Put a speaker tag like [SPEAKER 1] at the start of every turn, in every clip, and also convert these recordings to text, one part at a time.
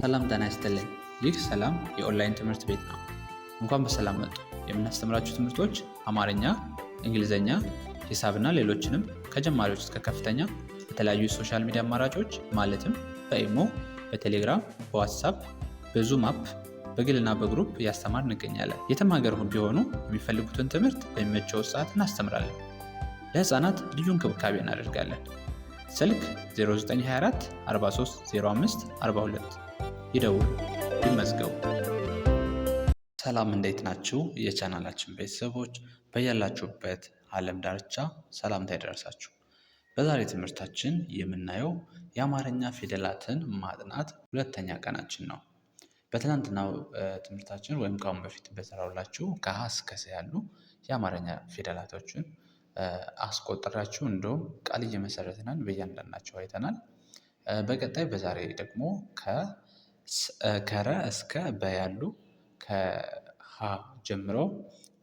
[SPEAKER 1] ሰላም ጤና ይስጥልኝ። ይህ ሰላም የኦንላይን ትምህርት ቤት ነው። እንኳን በሰላም መጡ። የምናስተምራችሁ ትምህርቶች አማርኛ፣ እንግሊዝኛ፣ ሂሳብና ሌሎችንም ከጀማሪዎች እስከ ከፍተኛ በተለያዩ የሶሻል ሚዲያ አማራጮች ማለትም በኢሞ፣ በቴሌግራም፣ በዋትሳፕ፣ በዙም አፕ፣ በግልና በግሩፕ እያስተማር እንገኛለን። የትም ሀገር ቢሆኑ የሚፈልጉትን ትምህርት በሚመቸው ሰዓት እናስተምራለን። ለህፃናት ልዩ እንክብካቤ እናደርጋለን። ስልክ 0924 43 05 42 ይደውሉ፣ ይመዝገቡ። ሰላም እንዴት ናችሁ? የቻናላችን ቤተሰቦች በያላችሁበት ዓለም ዳርቻ ሰላምታ ይደርሳችሁ። በዛሬ ትምህርታችን የምናየው የአማርኛ ፊደላትን ማጥናት ሁለተኛ ቀናችን ነው። በትናንትናው ትምህርታችን ወይም ከአሁን በፊት በሰራሁላችሁ ከሀ እስከ ሰ ያሉ የአማርኛ ፊደላቶችን አስቆጥራችሁ እንደውም ቃል እየመሰረትናል በእያንዳንዳቸው አይተናል። በቀጣይ በዛሬ ደግሞ ከረ እስከ በ ያሉ ከሀ ጀምሮ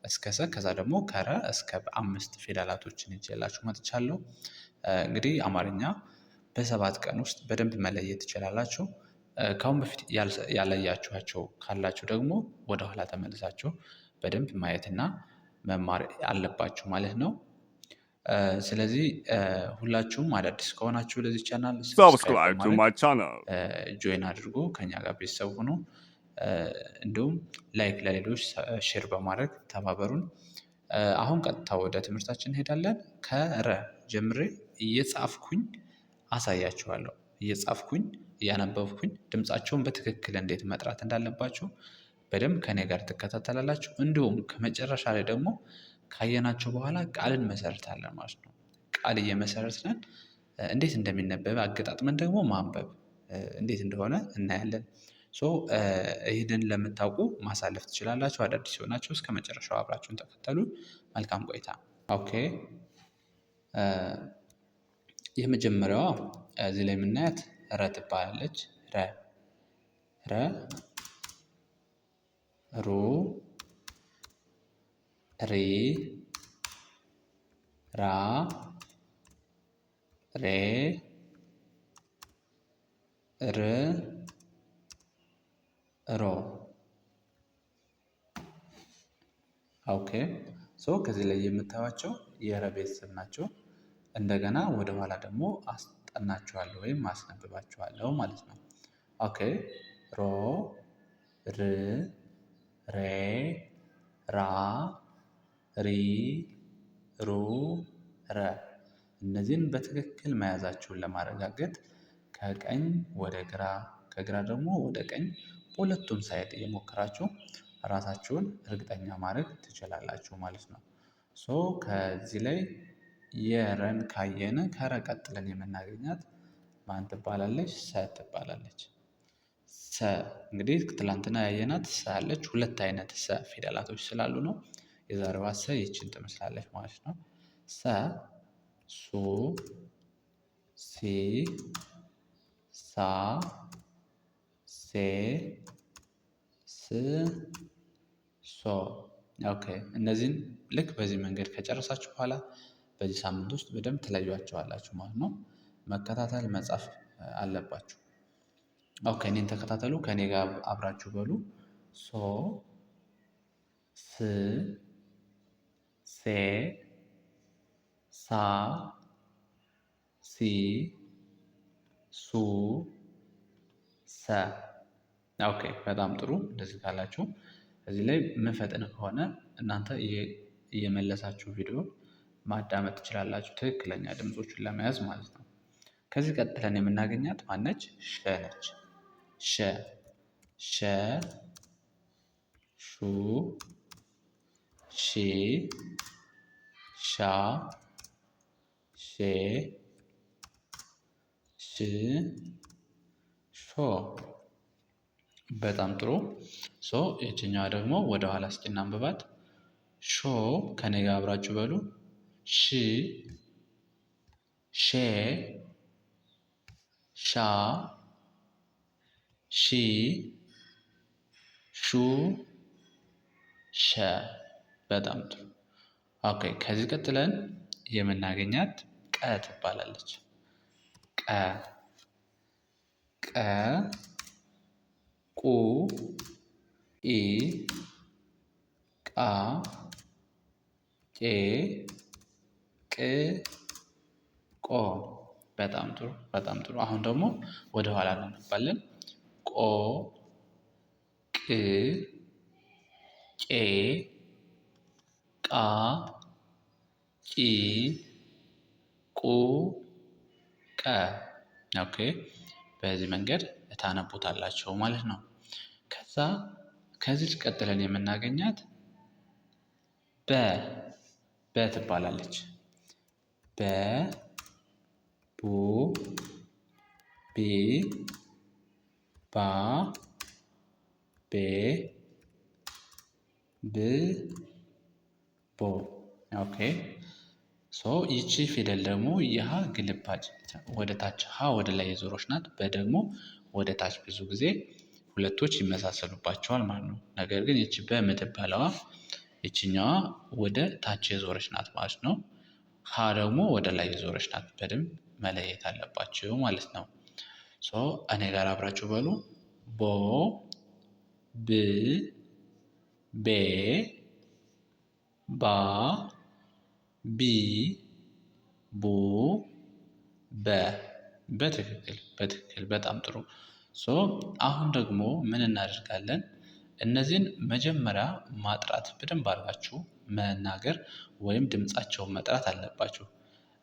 [SPEAKER 1] እስከ ሰ ከዛ ደግሞ ከረ እስከ አምስት ፊደላቶችን ይዤላችሁ መጥቻለሁ። እንግዲህ አማርኛ በ7 ቀን ውስጥ በደንብ መለየት ትችላላችሁ። ከአሁን በፊት ያለያችኋቸው ካላችሁ ደግሞ ወደኋላ ተመልሳችሁ በደንብ ማየትና መማር አለባችሁ ማለት ነው። ስለዚህ ሁላችሁም አዳዲስ ከሆናችሁ ለዚህ ቻናል
[SPEAKER 2] Subscribe to my channel.
[SPEAKER 1] ጆይን አድርጉ፣ ከኛ ጋር ቤተሰብ ሁኑ። እንዲሁም ላይክ ለሌሎች ሼር በማድረግ ተባበሩን። አሁን ቀጥታ ወደ ትምህርታችን እንሄዳለን። ከረ ጀምሬ እየጻፍኩኝ አሳያችኋለሁ። እየጻፍኩኝ እያነበብኩኝ ድምፃቸውን በትክክል እንዴት መጥራት እንዳለባችሁ በደንብ ከኔ ጋር ትከታተላላችሁ። እንዲሁም ከመጨረሻ ላይ ደግሞ ካየናቸው በኋላ ቃልን መሰረታለን ማለት ነው። ቃል እየመሰረትን እንዴት እንደሚነበብ አገጣጥመን ደግሞ ማንበብ እንዴት እንደሆነ እናያለን። ይህንን ለምታውቁ ማሳለፍ ትችላላችሁ። አዳዲስ ሲሆናችሁ እስከ መጨረሻው አብራችሁን ተከተሉ። መልካም ቆይታ። ኦኬ፣ የመጀመሪያዋ እዚህ ላይ የምናያት ረ ትባላለች። ረ ሩ ሬ ራ ሬ ር ሮ። ኦኬ፣ ከዚህ ላይ የምታዩቸው የረ ቤተሰብ ናቸው። እንደገና ወደኋላ ደግሞ አስጠናችኋለሁ ወይም አስነብባችኋለሁ ማለት ነው። ኦኬ፣ ሮ ር ሬ ራ ሪ ሩ ረ። እነዚህን በትክክል መያዛችሁን ለማረጋገጥ ከቀኝ ወደ ግራ ከግራ ደግሞ ወደ ቀኝ በሁለቱም ሳይድ እየሞከራችሁ ራሳችሁን እርግጠኛ ማድረግ ትችላላችሁ ማለት ነው። ከዚህ ላይ የረን ካየን ከረ ቀጥለን የምናገኛት ማን ትባላለች? ሰ ትባላለች። ሰ እንግዲህ ትላንትና ያየናት ሰ አለች። ሁለት አይነት ሰ ፊደላቶች ስላሉ ነው የዛሬዋ ሰ ይችን ትመስላለች ማለት ነው። ሰ፣ ሱ፣ ሲ፣ ሳ፣ ሴ፣ ስ፣ ሶ። ኦኬ፣ እነዚህን ልክ በዚህ መንገድ ከጨረሳችሁ በኋላ በዚህ ሳምንት ውስጥ በደንብ ትለዩዋቸዋላችሁ ማለት ነው። መከታተል መጻፍ አለባችሁ። ኦኬ፣ እኔን ተከታተሉ፣ ከኔ ጋር አብራችሁ በሉ። ሶ፣ ስ፣ ሴ፣ ሳ፣ ሲ፣ ሱ፣ ሰ። ኦኬ፣ በጣም ጥሩ። እንደዚህ ካላችሁ እዚህ ላይ ምፈጥን ከሆነ እናንተ እየመለሳችሁ ቪዲዮ ማዳመጥ ትችላላችሁ፣ ትክክለኛ ድምፆቹን ለመያዝ ማለት ነው። ከዚህ ቀጥለን የምናገኛት ማነች? ሸ ነች። ሸ፣ ሸ፣ ሹ፣ ሺ፣ ሻ፣ ሼ፣ ሽ፣ ሾ። በጣም ጥሩ። የችኛዋ ደግሞ ወደኋላ እስኪ እናንብባት። ሾ፣ ከኔ ጋር አብራችሁ በሉ። ሺ፣ ሼ፣ ሻ፣ ሺ፣ ሹ፣ ሸ። በጣም ጥሩ። ኦኬ፣ ከዚህ ቀጥለን የምናገኛት ቀ ትባላለች። ቀ፣ ቀ፣ ቁ ኢ ቃ ቄ ቅ ቆ። በጣም ጥሩ በጣም ጥሩ። አሁን ደግሞ ወደ ኋላ እናነባለን። ቆ ቅ ቄ ቃ ቂ ቁ ቀ። ኦኬ በዚህ መንገድ ታነቡታላችሁ ማለት ነው። ከዛ ከዚች ቀጥለን የምናገኛት በ ትባላለች። በ ቡ ቢ ባ ቤ ብ ቦ። ኦኬ ይቺ ፊደል ደግሞ የሀ ግልባጭ ወደ ታች ሀ ወደ ላይ የዞረች ናት። በደግሞ ወደ ታች ብዙ ጊዜ ሁለቶች ይመሳሰሉባቸዋል ማለት ነው። ነገር ግን ይቺ በምትባለዋ ይችኛዋ ወደ ታች የዞረች ናት ማለት ነው። ሀ ደግሞ ወደ ላይ የዞረች ናት። በደንብ መለየት አለባቸው ማለት ነው። እኔ ጋር አብራችሁ በሉ። ቦ ብ ቤ ባ ቢ ቡ በ። በትክክል በጣም ጥሩ። አሁን ደግሞ ምን እናደርጋለን? እነዚህን መጀመሪያ ማጥራት በደንብ አድርጋችሁ መናገር ወይም ድምፃቸውን መጥራት አለባችሁ።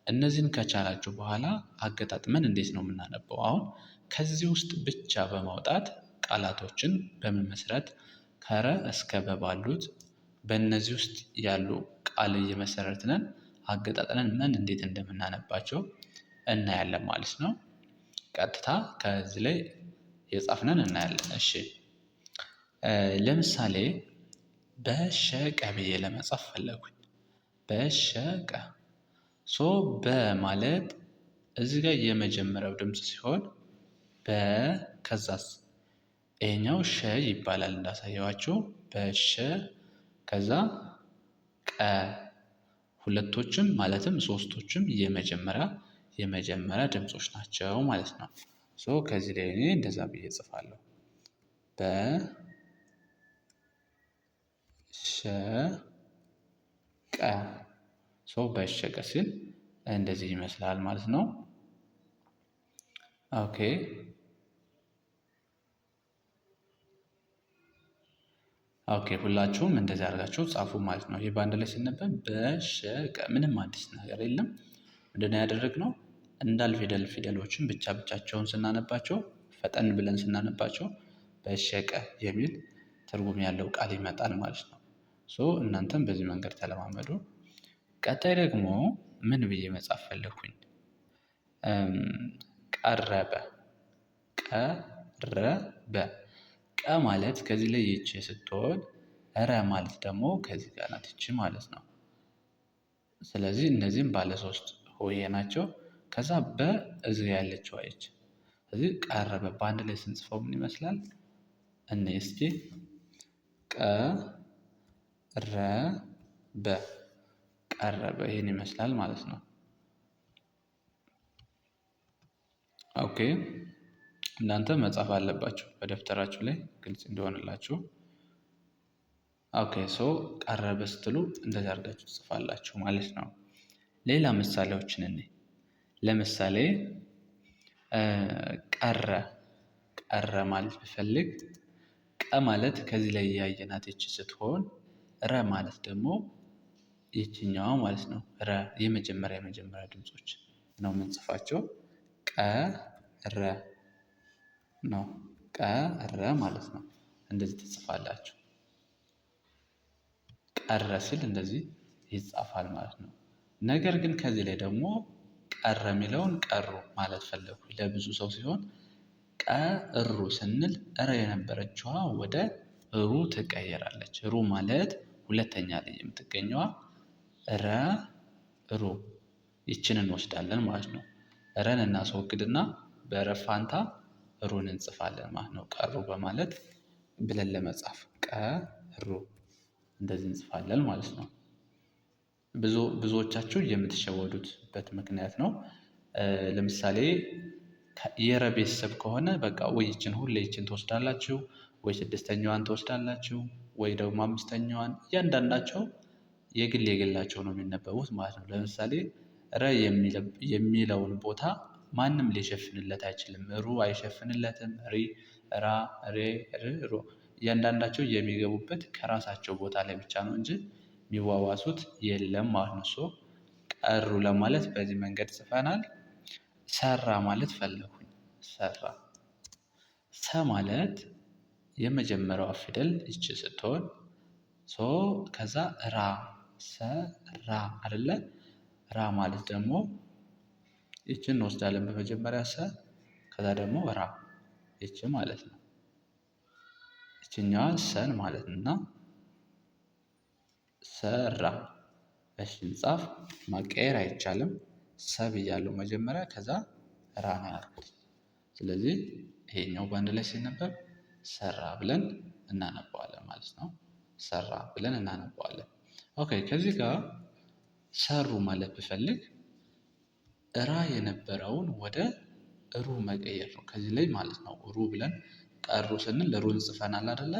[SPEAKER 1] እነዚህን ከቻላችሁ በኋላ አገጣጥመን እንዴት ነው የምናነበው? አሁን ከዚህ ውስጥ ብቻ በማውጣት ቃላቶችን በመመስረት ከረ እስከ በ ባሉት በእነዚህ ውስጥ ያሉ ቃል እየመሰረትነን አገጣጥመን እንዴት እንደምናነባቸው እናያለን ማለት ነው። ቀጥታ ከዚህ ላይ የጻፍነን እናያለን። እሺ ለምሳሌ በሸቀ ብዬ ለመጻፍ ፈለጉኝ። በሸቀ በማለት እዚህ ጋር የመጀመሪያው ድምፅ ሲሆን ከዛስ ይሄኛው ሸ ይባላል እንዳሳየዋችሁ በሸ ከዛ ቀ ሁለቶችም ማለትም ሶስቶችም የመጀመሪያ ድምጾች ናቸው ማለት ነው። ከዚህ ላይ እኔ እንደዛ ብዬ እጽፋለሁ። በሸቀ በሸቀ ሲል እንደዚህ ይመስላል ማለት ነው። ኦኬ ሁላችሁም እንደዚህ አድርጋችሁ ጻፉ ማለት ነው። ይህ በአንድ ላይ ሲነበብ በሸቀ ምንም አዲስ ነገር የለም። ምንድነው ያደረግነው? ፊደሎችን ብቻቸውን ስናነባቸው ፈጠን ብለን ስናነባቸው በሸቀ የሚል ትርጉም ያለው ቃል ይመጣል ማለት ነው። እናንተም በዚህ መንገድ ተለማመዱ። ቀጣይ ደግሞ ምን ብዬ መጻፍ ፈለኩኝ? ቀረበ ቀረበ። ቀ ማለት ከዚህ ላይ ይቺ ስትሆን ረ ማለት ደግሞ ከዚህ ጋር ናት ይቺ ማለት ነው። ስለዚህ እነዚህም ባለ ሶስት ሆሄ ናቸው። ከዛ በእዚህ ያለችው አይች ስለዚህ ቀረበ በአንድ ላይ ስንጽፈው ምን ይመስላል? እኔ እስኪ ቀረበ ቀረበ ይሄን ይመስላል ማለት ነው። ኦኬ እናንተ መጻፍ አለባችሁ በደብተራችሁ ላይ ግልጽ እንዲሆንላችሁ። ኦኬ ቀረበ ስትሉ እንደዚህ አድርጋችሁ ትጽፋላችሁ ማለት ነው። ሌላ ምሳሌዎችን እንይ። ለምሳሌ ቀረ ማለት ብፈልግ ቀ ማለት ከዚህ ላይ ያየናት ይቺ ስትሆን ረ ማለት ደግሞ ይቺኛዋ ማለት ነው። ረ የመጀመሪያ ድምጾች ነው የምንጽፋቸው። ቀረ ነው ቀረ ማለት ነው። እንደዚህ ትጽፋላችሁ። ቀረ ሲል እንደዚህ ይጻፋል ማለት ነው። ነገር ግን ከዚህ ላይ ደግሞ ቀረ የሚለውን ቀሩ ማለት ፈለኩ ለብዙ ሰው ሲሆን ቀሩ ስንል እረ የነበረችዋ ወደ ሩ ትቀየራለች። ሩ ማለት ሁለተኛ ላይ የምትገኘዋ ረ ሩ ይችን እንወስዳለን ማለት ነው። ረን እናስወግድና በረ ፋንታ ሩን እንጽፋለን ማለት ነው። ቀሩ በማለት ብለን ለመጻፍ ቀሩ እንደዚህ እንጽፋለን ማለት ነው። ብዙዎቻችሁ የምትሸወዱበት ምክንያት ነው። ለምሳሌ የረ ቤተሰብ ከሆነ በቃ ወይ ይችን ሁሌ ይችን ትወስዳላችሁ፣ ወይ ስድስተኛዋን ትወስዳላችሁ፣ ወይ ደግሞ አምስተኛዋን። እያንዳንዳቸው የግል የግላቸው ነው የሚነበቡት ማለት ነው። ለምሳሌ ረ የሚለውን ቦታ ማንም ሊሸፍንለት አይችልም። ሩ አይሸፍንለትም። ሪ፣ ራ፣ ሬ፣ ር፣ ሮ እያንዳንዳቸው የሚገቡበት ከራሳቸው ቦታ ላይ ብቻ ነው እንጂ የሚዋዋሱት የለም ማለት ነው። ሶ ቀሩ ለማለት በዚህ መንገድ ጽፈናል። ሰራ ማለት ፈለኩኝ። ሰራ። ሰ ማለት የመጀመሪያዋ ፊደል ይቺ ስትሆን ከዛ ራ ሰራ አይደለ? ራ ማለት ደግሞ ይችን እንወስዳለን በመጀመሪያ ሰ ከዛ ደግሞ ራ ይቺ ማለት ነው። ይችኛዋ ሰን ማለት ነው እና ሰራ። እሺ እንጻፍ። ማቀየር አይቻልም። ሰ ብያለሁ መጀመሪያ ከዛ ራ ነው ያልኩት። ስለዚህ ይሄኛው በአንድ ላይ ሲነበብ ሰራ ብለን እናነባዋለን ማለት ነው። ሰራ ብለን እናነባዋለን። ኦኬ ከዚህ ጋር ሰሩ ማለት ብፈልግ ራ የነበረውን ወደ ሩ መቀየር ነው ከዚህ ላይ ማለት ነው። ሩ ብለን ቀሩ ስንል ሩን ጽፈናል አይደለ?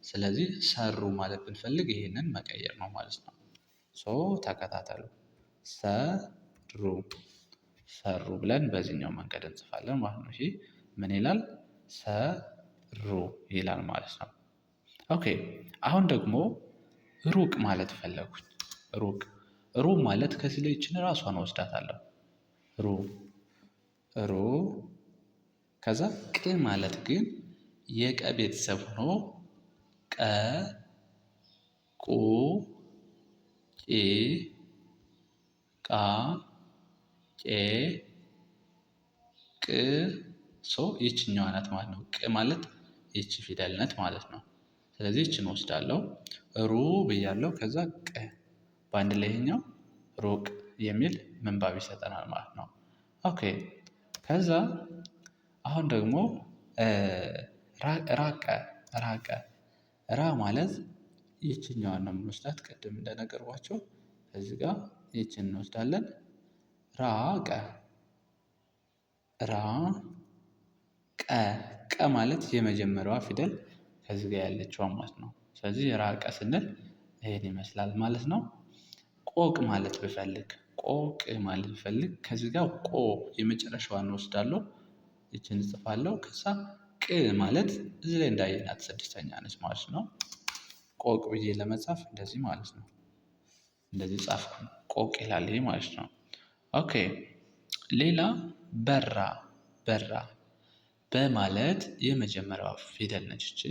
[SPEAKER 1] ስለዚህ ሰሩ ማለት ብንፈልግ ይሄንን መቀየር ነው ማለት ነው። ተከታተሉ። ሰሩ ሰሩ ብለን በዚህኛው መንገድ እንጽፋለን ማለት ነው። ይሄ ምን ይላል? ሰሩ ይላል ማለት ነው። ኦኬ አሁን ደግሞ ሩቅ ማለት ፈለጉኝ። ሩቅ ሩ ማለት ከዚህ ላይ ይችን ራሷን ወስዳታለሁ። ሩ ሩ ከዛ ቅ ማለት ግን የቀ ቤተሰብ ሆኖ ቀ ቁ ቂ ቃ ቄ ቅ ይችኛዋ ናት ማለት ነው። ቅ ማለት ይቺ ፊደል ናት ማለት ነው። ስለዚህ ይችን ወስዳለሁ። ሩ ብያለሁ ከዛ ቅ በአንድ ላይ ይሄኛው ሩቅ የሚል ምንባብ ይሰጠናል ማለት ነው። ኦኬ ከዛ አሁን ደግሞ ራቀ ራቀ ራ ማለት ይችኛዋን ነው የምንወስዳት ቅድም እንደነገርኳቸው እዚህ ጋር ይችን እንወስዳለን። ራቀ ራ ቀ ቀ ማለት የመጀመሪያዋ ፊደል ከዚህ ጋር ያለችዋ ማለት ነው። ስለዚህ ራቀ ስንል ይሄን ይመስላል ማለት ነው። ቆቅ ማለት ብፈልግ ቆቅ ማለት ብፈልግ ከዚህ ጋር ቆ የመጨረሻዋን እወስዳለሁ። ይችን እጽፋለሁ ከዛ ቅ ማለት እዚህ ላይ እንዳየናት ስድስተኛ ነች ማለት ነው። ቆቅ ብዬ ለመጻፍ እንደዚህ ማለት ነው። እንደዚህ ጻፍኩ ቆቅ ይላል ይሄ ማለት ነው። ኦኬ ሌላ በራ በራ በማለት የመጀመሪያዋ ፊደል ነች እቺ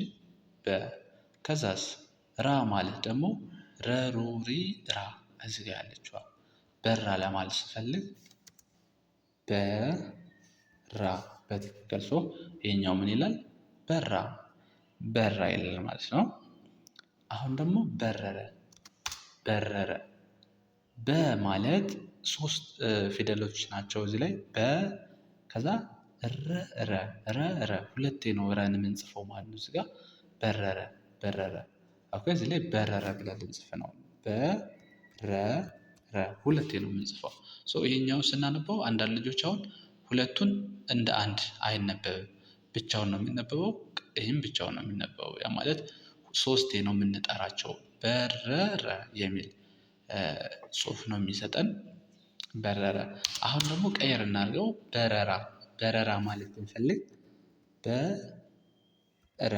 [SPEAKER 1] በ ከዛስ ራ ማለት ደግሞ ረሩሪ ራ እዚህ ጋር ያለችዋ በራ ለማለት ስፈልግ በራ በትክክል ይሄኛው ምን ይላል? በራ በራ ይላል ማለት ነው። አሁን ደግሞ በረረ በረረ በማለት ሶስት ፊደሎች ናቸው እዚህ ላይ በ ከዛ ረ ሁለቴ ነው ረን የምንጽፈው ማለት ነው። እዚህ ጋር በረረ በረረ እዚህ ላይ በረረ ብለን ልንጽፍ ነው። በረረ ሁለቴ ነው የምንጽፈው። ይሄኛውን ስናነበው አንዳንድ ልጆች አሁን ሁለቱን እንደ አንድ አይነበብም ብቻውን ነው የሚነበበው። ይህም ብቻውን ነው የሚነበበው ያ ማለት ሶስቴ ነው የምንጠራቸው በረረ የሚል ጽሁፍ ነው የሚሰጠን። በረረ አሁን ደግሞ ቀየር እናድርገው በረራ በረራ ማለት ብንፈልግ በረራ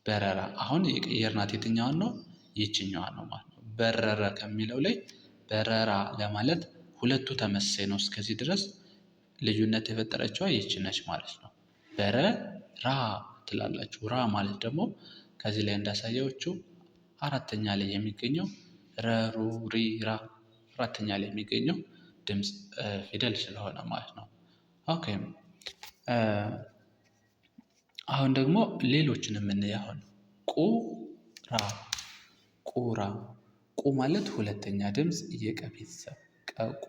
[SPEAKER 1] በረራ አሁን የቀየርናት የትኛዋን ነው? ይችኛዋን ነው ማለት ነው። በረረ ከሚለው ላይ በረራ ለማለት ሁለቱ ተመሳሳይ ነው እስከዚህ ድረስ ልዩነት የፈጠረችዋ ይቺ ነች ማለት ነው። በረራ ትላላችሁ። ራ ማለት ደግሞ ከዚህ ላይ እንዳሳየችው አራተኛ ላይ የሚገኘው ረሩሪራ አራተኛ ላይ የሚገኘው ድምፅ ፊደል ስለሆነ ማለት ነው። ኦኬ አሁን ደግሞ ሌሎችን የምናይ አሁን ቁራ ቁራ ቁ ማለት ሁለተኛ ድምፅ የቀ ቤተሰብ ቀቁ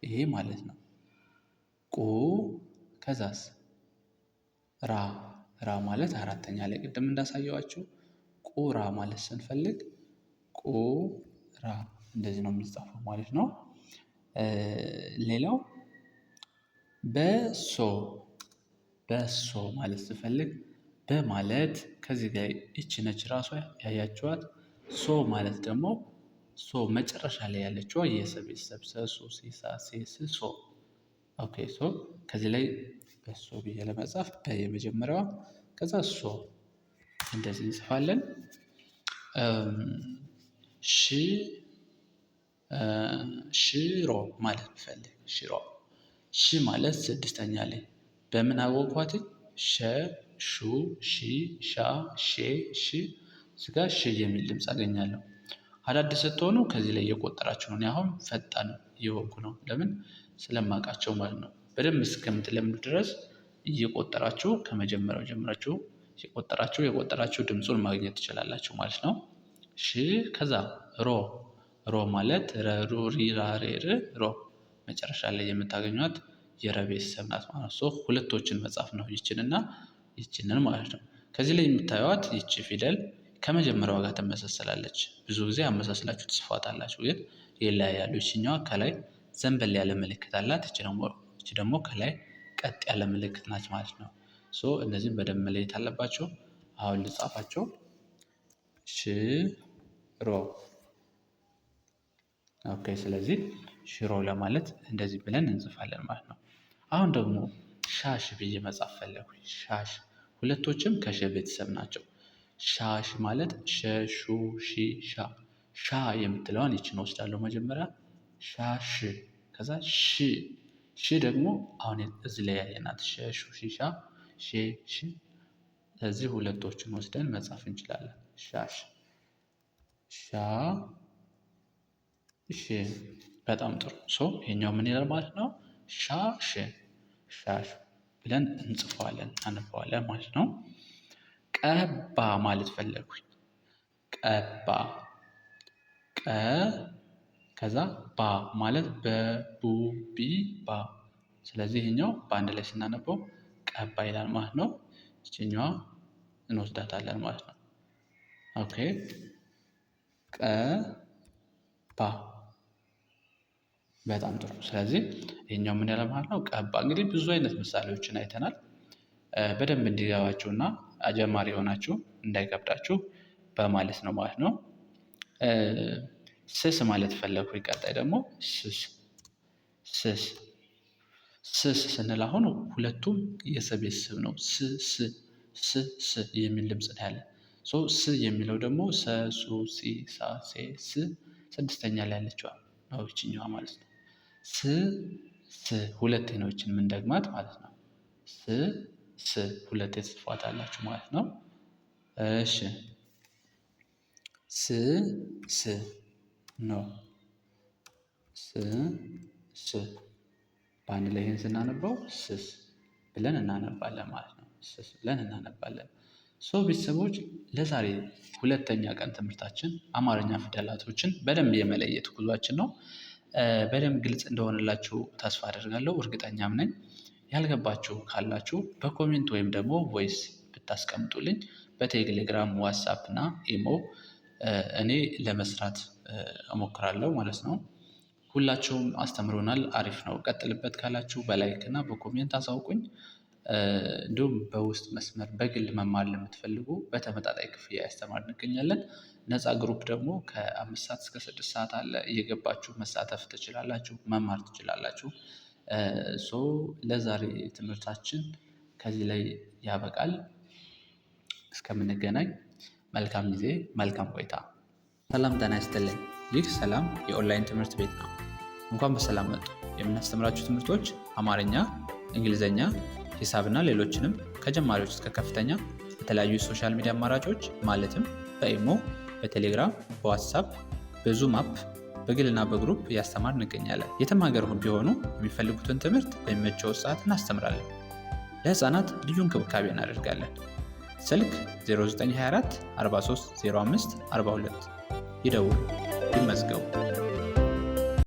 [SPEAKER 1] ይሄ ማለት ነው። ቁ ከዛስ ራ ራ ማለት አራተኛ ላይ ቅድም እንዳሳየዋችሁ ቁራ ማለት ስንፈልግ ቁራ እንደዚህ ነው የሚጻፈው ማለት ነው። ሌላው በሶ በሶ ማለት ስፈልግ በማለት ከዚህ ጋር ይቺ ነች ራሷ ያያችኋት። ሶ ማለት ደግሞ ሶ መጨረሻ ላይ ያለችዋ የሰ ቤተሰብ ሰሱ ሲሳ ሴስ ሶ። ኦኬ ሶ ከዚህ ላይ በሶ ብዬ ለመጻፍ የመጀመሪያዋ ከዛ ሶ እንደዚህ እንጽፋለን። ሽሮ ማለት ብፈልግ ሽሮ ሺ ማለት ስድስተኛ ላይ በምን አወቅኳት? ሸ ሹ ሺ ሻ ሼ ሽ ስጋ ሽ የሚል ድምፅ አገኛለሁ። አዳዲስ ስትሆኑ ከዚህ ላይ እየቆጠራችሁ ነው። እኔ አሁን ፈጣን እየሆንኩ ነው። ለምን ስለማውቃቸው ማለት ነው። በደንብ እስከምትለምዱ ድረስ እየቆጠራችሁ ከመጀመሪያው ጀምራችሁ የቆጠራችሁ ድምፁን ማግኘት ትችላላችሁ ማለት ነው። ሺ ከዛ ሮ ሮ ማለት ረሩ ሪራሬር ሮ መጨረሻ ላይ የምታገኟት የረ ቤተሰብ ናት ማለት ነው። ሁለቶችን መጻፍ ነው ይችንና ይችንን ማለት ነው። ከዚህ ላይ የምታዩት ይቺ ፊደል ከመጀመሪያዋ ጋር ትመሳሰላለች። ብዙ ጊዜ አመሳስላችሁ ትጽፏታላችሁ፣ ግን ይለያያሉ። ይችኛዋ ከላይ ዘንበል ያለ ምልክት አላት። ይቺ ደግሞ ከላይ ቀጥ ያለ ምልክት ናት ማለት ነው። እነዚህም በደንብ መለየት አለባቸው። አሁን ልጻፋቸው። ሽሮ። ኦኬ። ስለዚህ ሽሮ ለማለት እንደዚህ ብለን እንጽፋለን ማለት ነው። አሁን ደግሞ ሻሽ ብዬ መጻፍ ፈለኩኝ። ሻሽ ሁለቶችም ከሸ ቤተሰብ ናቸው። ሻሽ ማለት ሸሹ ሺ ሻ ሻ የምትለዋን ይችን ወስዳለሁ መጀመሪያ። ሻሽ ከዛ ሺ ደግሞ አሁን እዚህ ላይ ያየናት ሸሹ ሺ ሻ ሼ ሺ። ስለዚህ ሁለቶችን ወስደን መጻፍ እንችላለን። ሻሽ ሻ ሽ። በጣም ጥሩ። ይሄኛው ምን ይላል ማለት ነው? ሻሽ ሻሽ ብለን እንጽፈዋለን እናነበዋለን ማለት ነው። ቀባ ማለት ፈለግኩኝ። ቀባ ቀ ከዛ ባ ማለት በቡ ቢ ባ። ስለዚህ ይሄኛው በአንድ ላይ ስናነበው ቀባ ይላል ማለት ነው። ይችኛዋ እንወስዳታለን ማለት ነው። ኦኬ ቀባ። በጣም ጥሩ። ስለዚህ ይሄኛው ምን ያለ ማለት ነው? ቀባ። እንግዲህ ብዙ አይነት ምሳሌዎችን አይተናል። በደንብ እንዲገባችሁ እና ጀማሪ የሆናችሁ እንዳይከብዳችሁ በማለት ነው ማለት ነው። ስስ ማለት ፈለኩ። ቀጣይ ደግሞ ስስ ስስ ስንል አሁን ሁለቱም የሰ ቤተሰብ ነው። ስ የሚል ድምፅ ነው ያለ። ስ የሚለው ደግሞ ሰ ሱ ሲ ሳ ሴ ስ ስድስተኛ ላይ ያለችዋ ነው ይችኛዋ ማለት ነው። ስ ሁለቴ ነው ይችን የምንደግማት ማለት ነው። ስ ሁለቴ ትጽፏታላችሁ ማለት ነው። እሺ ስ ነው ስ በአንድ ላይ ይህን ስናነባው ስስ ብለን እናነባለን ማለት ነው። ስስ ብለን እናነባለን። ቤተሰቦች ለዛሬ ሁለተኛ ቀን ትምህርታችን አማርኛ ፊደላቶችን በደንብ የመለየት ጉዟችን ነው። በደንብ ግልጽ እንደሆነላችሁ ተስፋ አደርጋለሁ፣ እርግጠኛም ነኝ። ያልገባችሁ ካላችሁ በኮሜንት ወይም ደግሞ ቮይስ ብታስቀምጡልኝ በቴሌግራም ዋትሳፕ እና ኢሞ እኔ ለመስራት እሞክራለሁ ማለት ነው። ሁላችሁም አስተምሮናል፣ አሪፍ ነው፣ ቀጥልበት ካላችሁ በላይክ እና በኮሜንት አሳውቁኝ። እንዲሁም በውስጥ መስመር በግል መማር ለምትፈልጉ በተመጣጣኝ ክፍያ ያስተማር እንገኛለን። ነፃ ግሩፕ ደግሞ ከ5 ሰዓት እስከ 6 ሰዓት አለ። እየገባችሁ መሳተፍ ትችላላችሁ፣ መማር ትችላላችሁ። ለዛሬ ትምህርታችን ከዚህ ላይ ያበቃል። እስከምንገናኝ መልካም ጊዜ፣ መልካም ቆይታ። ሰላም ጤና ይስጥልኝ። ይህ ሰላም የኦንላይን ትምህርት ቤት ነው። እንኳን በሰላም መጡ። የምናስተምራችሁ ትምህርቶች አማርኛ፣ እንግሊዝኛ፣ ሂሳብና ሌሎችንም ከጀማሪዎች እስከ ከፍተኛ የተለያዩ የሶሻል ሚዲያ አማራጮች ማለትም በኢሞ፣ በቴሌግራም፣ በዋትሳፕ፣ በዙም አፕ በግልና በግሩፕ እያስተማር እንገኛለን። የትም ሀገር ቢሆኑ የሚፈልጉትን ትምህርት በሚመቸው ሰዓት እናስተምራለን። ለህፃናት ልዩ እንክብካቤ እናደርጋለን። ስልክ 0924 43 05 42 ይደውሉ፣ ይመዝገቡ።